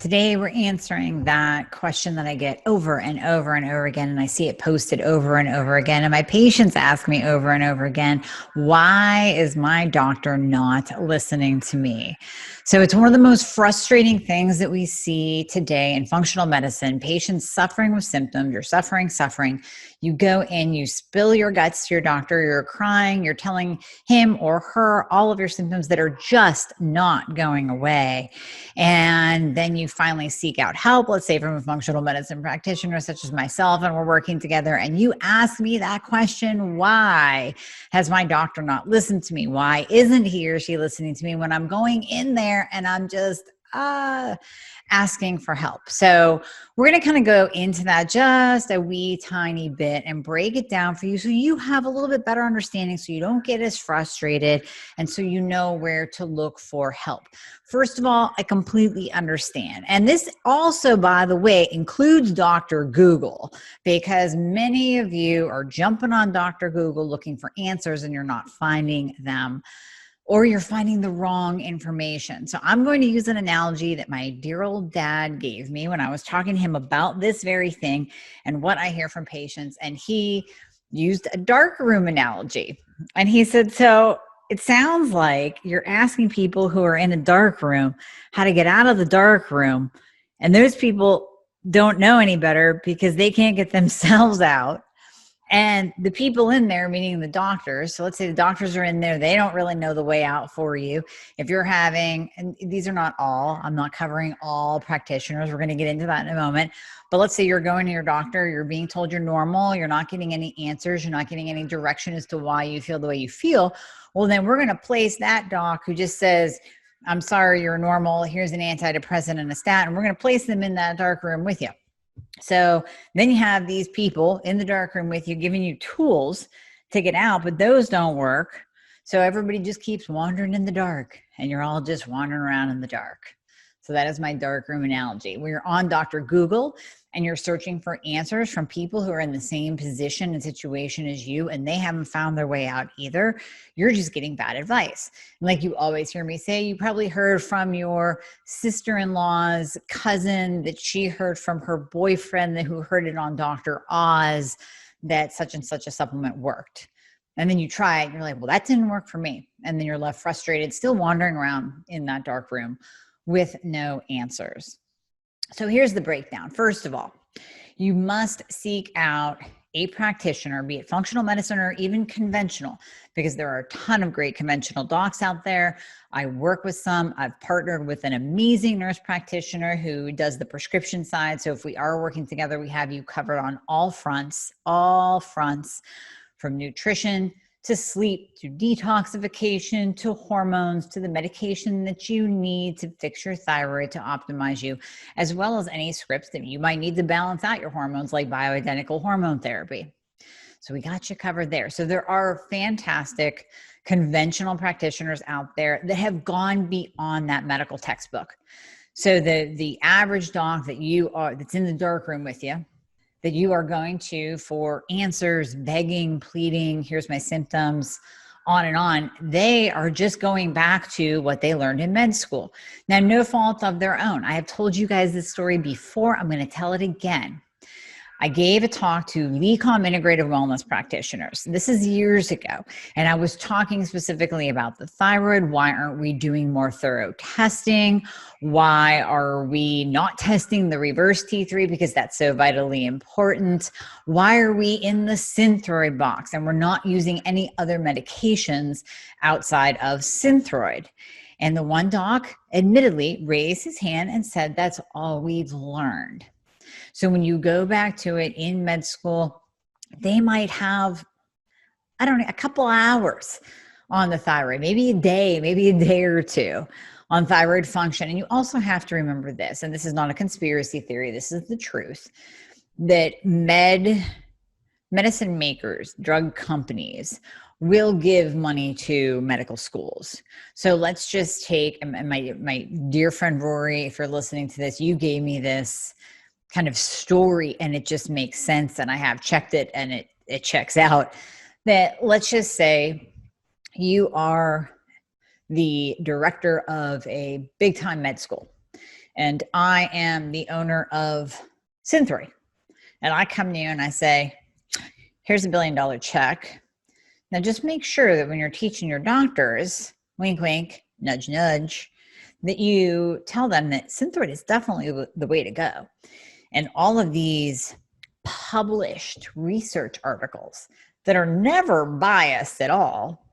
Today, we're answering that question that I get over and over and over again, and I see it posted over and over again. And my patients ask me over and over again, why is my doctor not listening to me? So it's one of the most frustrating things that we see today in functional medicine. Patients suffering with symptoms, you're suffering. You go in, you spill your guts to your doctor, you're crying, you're telling him or her all of your symptoms that are just not going away. And then you finally seek out help, let's say from a functional medicine practitioner such as myself, and we're working together. And you ask me that question, why has my doctor not listened to me? Why isn't he or she listening to me when I'm going in there and I'm just asking for help? So we're going to kind of go into that just a wee tiny bit and break it down for you so you have a little bit better understanding, so you don't get as frustrated, and so you know where to look for help. First of all, I completely understand. And this also, by the way, includes Dr. Google, because many of you are jumping on Dr. Google looking for answers and you're not finding them, or you're finding the wrong information. So I'm going to use an analogy that my dear old dad gave me when I was talking to him about this very thing and what I hear from patients. And he used a dark room analogy. And he said, so it sounds like you're asking people who are in a dark room how to get out of the dark room. And those people don't know any better because they can't get themselves out. And the people in there, meaning the doctors, so let's say the doctors are in there, they don't really know the way out for you. If you're having, and these are not all, I'm not covering all practitioners, we're going to get into that in a moment, but let's say you're going to your doctor, you're being told you're normal, you're not getting any answers, you're not getting any direction as to why you feel the way you feel. Well, then we're going to place that doc who just says, I'm sorry, you're normal, here's an antidepressant and a statin. We're going to place them in that dark room with you. So then you have these people in the dark room with you, giving you tools to get out, but those don't work. So everybody just keeps wandering in the dark, and you're all just wandering around in the dark. So that is my dark room analogy. When you're on Dr. Google and you're searching for answers from people who are in the same position and situation as you, and they haven't found their way out either, you're just getting bad advice. And like you always hear me say, you probably heard from your sister-in-law's cousin that she heard from her boyfriend who heard it on Dr. Oz that such and such a supplement worked. And then you try it and you're like, well, that didn't work for me. And then you're left frustrated, still wandering around in that dark room with no answers. So here's the breakdown. First of all, you must seek out a practitioner, be it functional medicine or even conventional, because there are a ton of great conventional docs out there. I work with some. I've partnered with an amazing nurse practitioner who does the prescription side. So if we are working together, we have you covered on all fronts, from nutrition to sleep, to detoxification, to hormones, to the medication that you need to fix your thyroid to optimize you, as well as any scripts that you might need to balance out your hormones, like bioidentical hormone therapy. So we got you covered there. So there are fantastic conventional practitioners out there that have gone beyond that medical textbook. So the average doc that's in the dark room with you, that you are going to for answers, begging, pleading, here's my symptoms, on and on, they are just going back to what they learned in med school. Now, no fault of their own. I have told you guys this story before. I'm going to tell it again. I gave a talk to LECOM Integrative Wellness practitioners. This is years ago. And I was talking specifically about the thyroid. Why aren't we doing more thorough testing? Why are we not testing the reverse T3? Because that's so vitally important. Why are we in the Synthroid box and we're not using any other medications outside of Synthroid? And the one doc admittedly raised his hand and said, that's all we've learned. So when you go back to it in med school, they might have, I don't know, a couple hours on the thyroid, maybe a day or two on thyroid function. And you also have to remember this, and this is not a conspiracy theory, this is the truth, that medicine makers, drug companies will give money to medical schools. So let's just take, and my dear friend Rory, if you're listening to this, you gave me this kind of story and it just makes sense, and I have checked it and it checks out, that let's just say you are the director of a big time med school and I am the owner of Synthroid, and I come to you and I say, here's $1 billion check. Now just make sure that when you're teaching your doctors, wink, wink, nudge, nudge, that you tell them that Synthroid is definitely the way to go. And all of these published research articles that are never biased at all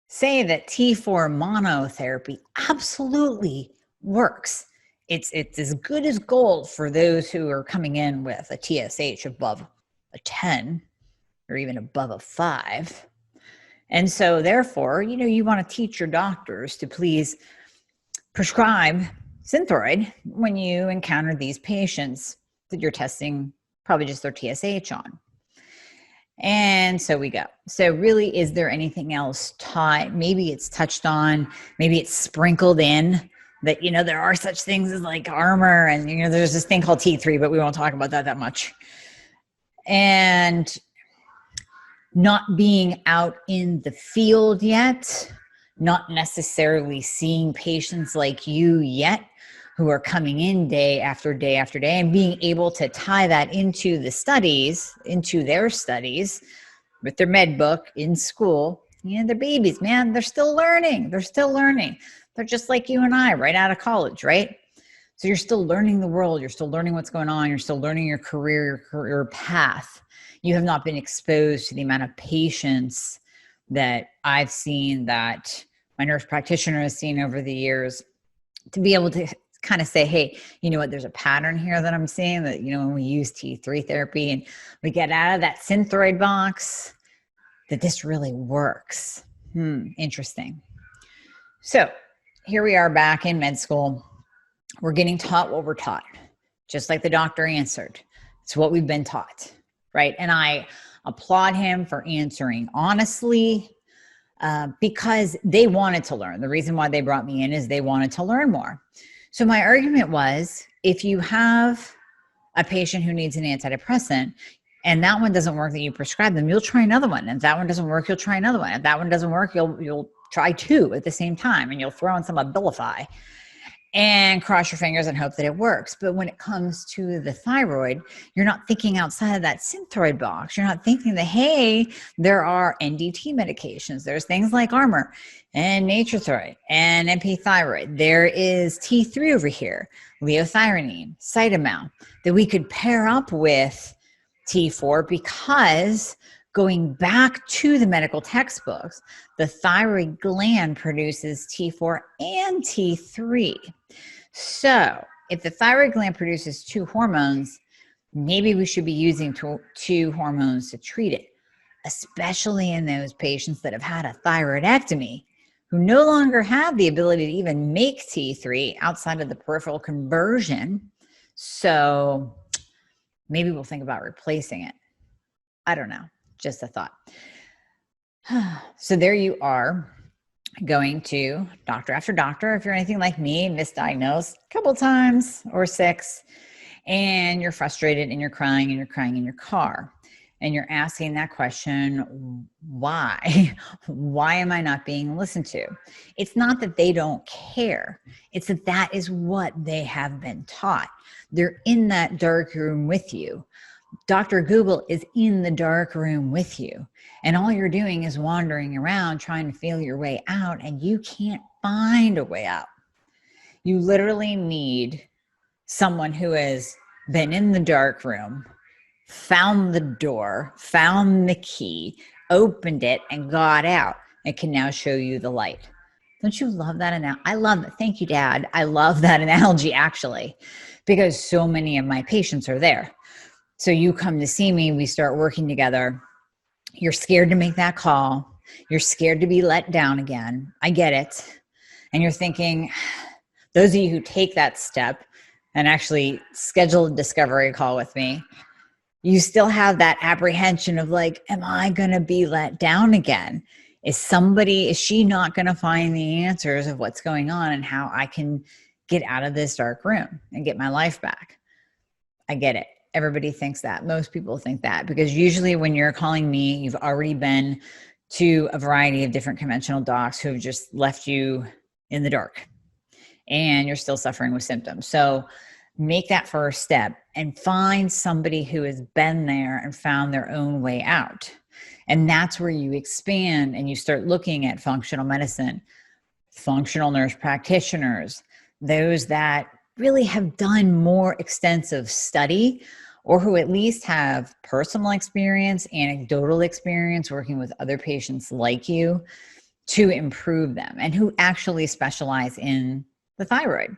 say that T4 monotherapy absolutely works. It's as good as gold for those who are coming in with a TSH above a 10 or even above a 5. And so therefore, you want to teach your doctors to please prescribe Synthroid when you encounter these patients that you're testing probably just their TSH on. And so we go. So really, is there anything else taught? Maybe it's touched on, maybe it's sprinkled in that, there are such things as like armor and, there's this thing called T3, but we won't talk about that much. And not being out in the field yet, not necessarily seeing patients like you yet who are coming in day after day after day, and being able to tie that into the studies, into their studies with their med book in school. They're babies, man. They're still learning. They're just like you and I, right out of college, right? So you're still learning the world. You're still learning what's going on. You're still learning your career path. You have not been exposed to the amount of patients that I've seen, that my nurse practitioner has seen over the years, to be able to kind of say, hey, you know what, there's a pattern here that I'm seeing that, when we use T3 therapy and we get out of that Synthroid box, that this really works. Interesting. So here we are back in med school. We're getting taught what we're taught, just like the doctor answered. It's what we've been taught, right? And I applaud him for answering honestly, because they wanted to learn. The reason why they brought me in is they wanted to learn more. So my argument was, if you have a patient who needs an antidepressant and that one doesn't work that you prescribe them, you'll try another one. And if that one doesn't work, you'll try another one. If that one doesn't work, you'll try 2 at the same time, and you'll throw in some Abilify and cross your fingers and hope that it works. But when it comes to the thyroid, you're not thinking outside of that Synthroid box. You're not thinking that, hey, there are NDT medications. There's things like Armor and Natrothyroid and NP thyroid. There is T3 over here, leothyronine, Cytomel, that we could pair up with T4, because going back to the medical textbooks, the thyroid gland produces T4 and T3. So if the thyroid gland produces 2 hormones, maybe we should be using 2 hormones to treat it, especially in those patients that have had a thyroidectomy, who no longer have the ability to even make T3 outside of the peripheral conversion. So maybe we'll think about replacing it. I don't know. Just a thought. So there you are, going to doctor after doctor. If you're anything like me, misdiagnosed a couple times or 6, and you're frustrated and you're crying in your car, and you're asking that question, why? Why am I not being listened to? It's not that they don't care. It's that that is what they have been taught. They're in that dark room with you. Dr. Google is in the dark room with you, and all you're doing is wandering around trying to feel your way out, and you can't find a way out. You literally need someone who has been in the dark room, found the door, found the key, opened it, and got out, and can now show you the light. Don't you love that analogy? I love it. Thank you, Dad. I love that analogy, actually, because so many of my patients are there. So you come to see me, we start working together. You're scared to make that call. You're scared to be let down again. I get it. And you're thinking, those of you who take that step and actually schedule a discovery call with me, you still have that apprehension of like, am I going to be let down again? Is she not going to find the answers of what's going on and how I can get out of this dark room and get my life back? I get it. Everybody thinks that. Most people think that, because usually when you're calling me, you've already been to a variety of different conventional docs who have just left you in the dark. and you're still suffering with symptoms. So make that first step and find somebody who has been there and found their own way out. And that's where you expand and you start looking at functional medicine, functional nurse practitioners, those that really have done more extensive study or who at least have personal experience, anecdotal experience working with other patients like you to improve them, and who actually specialize in the thyroid.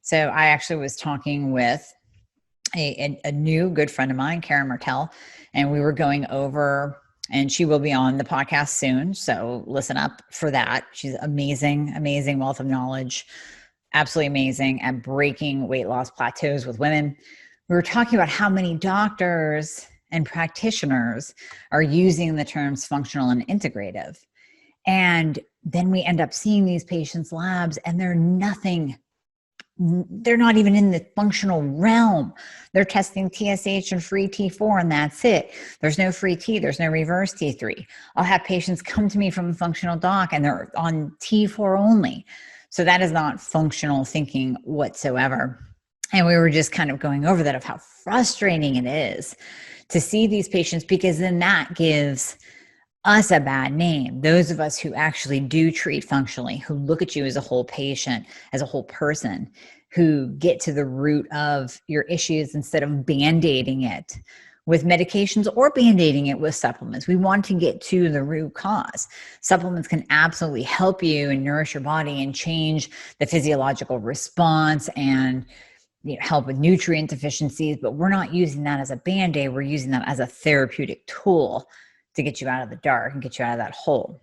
So I actually was talking with a new good friend of mine, Karen Martell, and we were going over, and she will be on the podcast soon. So listen up for that. She's amazing, amazing wealth of knowledge, absolutely amazing at breaking weight loss plateaus with women. We were talking about how many doctors and practitioners are using the terms functional and integrative. And then we end up seeing these patients' labs and they're not even in the functional realm. They're testing TSH and free T4 and that's it. There's no free T, there's no reverse T3. I'll have patients come to me from a functional doc and they're on T4 only. So that is not functional thinking whatsoever. And we were just kind of going over that of how frustrating it is to see these patients, because then that gives us a bad name. Those of us who actually do treat functionally, who look at you as a whole patient, as a whole person, who get to the root of your issues instead of band-aiding it with medications or band-aiding it with supplements. We want to get to the root cause. Supplements can absolutely help you and nourish your body and change the physiological response and help with nutrient deficiencies, but we're not using that as a band-aid. We're using that as a therapeutic tool to get you out of the dark and get you out of that hole.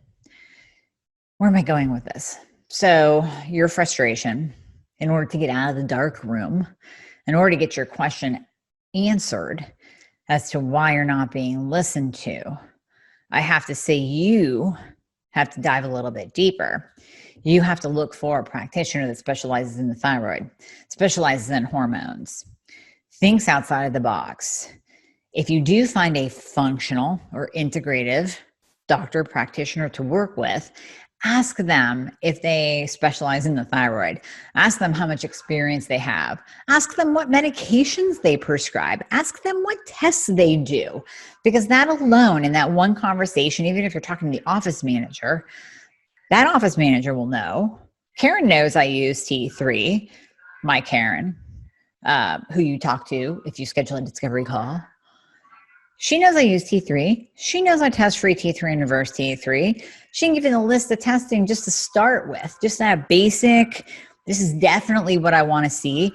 Where am I going with this? So your frustration, in order to get out of the dark room, in order to get your question answered as to why you're not being listened to, I have to say you have to dive a little bit deeper. You have to look for a practitioner that specializes in the thyroid, specializes in hormones, thinks outside of the box. If you do find a functional or integrative doctor practitioner to work with, ask them if they specialize in the thyroid. Ask them how much experience they have. Ask them what medications they prescribe. Ask them what tests they do. Because that alone, in that one conversation, even if you're talking to the office manager, that office manager will know. Karen knows I use T3, my Karen, who you talk to if you schedule a discovery call. She knows I use T3. She knows I test free T3 and reverse T3. She can give you the list of testing just to start with, just that basic. This is definitely what I want to see.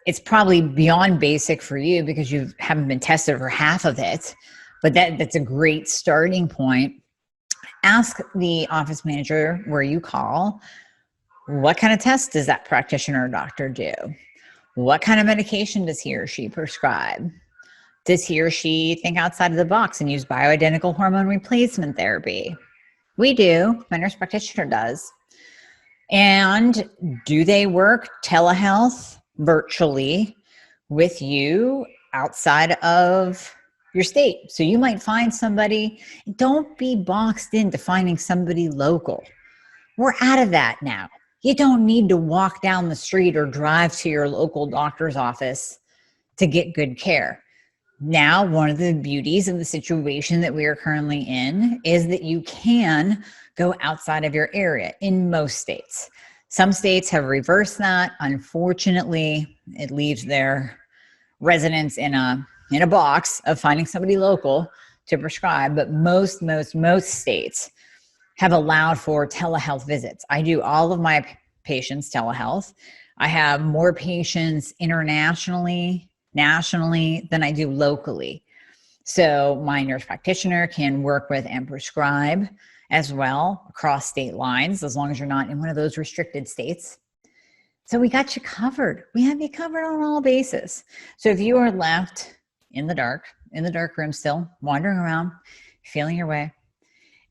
It's probably beyond basic for you because you haven't been tested for half of it, but that's a great starting point. Ask the office manager where you call, what kind of test does that practitioner or doctor do? What kind of medication does he or she prescribe? Does he or she think outside of the box and use bioidentical hormone replacement therapy? We do. My nurse practitioner does. And do they work telehealth virtually with you outside of your state? So you might find somebody. Don't be boxed into finding somebody local. We're out of that now. You don't need to walk down the street or drive to your local doctor's office to get good care. Now, one of the beauties of the situation that we are currently in is that you can go outside of your area in most states. Some states have reversed that. Unfortunately, it leaves their residents in a box of finding somebody local to prescribe, but most states have allowed for telehealth visits. I do all of my patients telehealth. I have more patients internationally, nationally than I do locally. So my nurse practitioner can work with and prescribe as well across state lines, as long as you're not in one of those restricted states. So we got you covered. We have you covered on all bases. So if you are left in the dark room still, wandering around, feeling your way,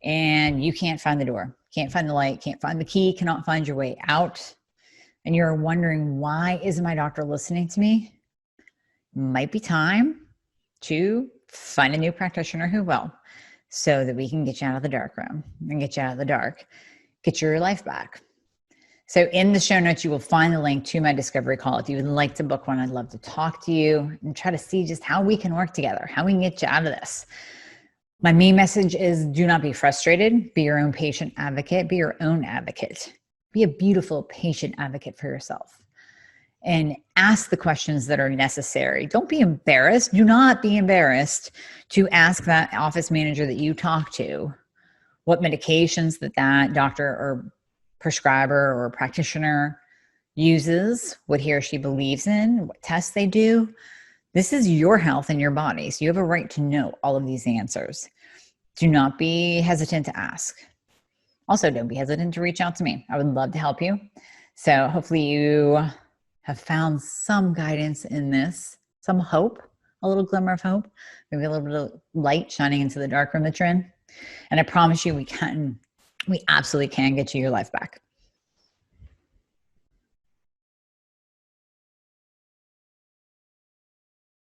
and you can't find the door, can't find the light, can't find the key, cannot find your way out, and you're wondering, why isn't my doctor listening to me? Might be time to find a new practitioner who will, so that we can get you out of the dark room and get you out of the dark, get your life back. So in the show notes, you will find the link to my discovery call. If you would like to book one, I'd love to talk to you and try to see just how we can work together, how we can get you out of this. My main message is do not be frustrated. Be your own patient advocate. Be your own advocate. Be a beautiful patient advocate for yourself. And ask the questions that are necessary. Don't be embarrassed. Do not be embarrassed to ask that office manager that you talk to what medications that doctor or prescriber or practitioner uses, what he or she believes in, what tests they do. This is your health and your body. So you have a right to know all of these answers. Do not be hesitant to ask. Also, don't be hesitant to reach out to me. I would love to help you. So hopefully you have found some guidance in this, some hope, a little glimmer of hope, maybe a little bit of light shining into the dark room that you're in. And I promise you we absolutely can get you your life back.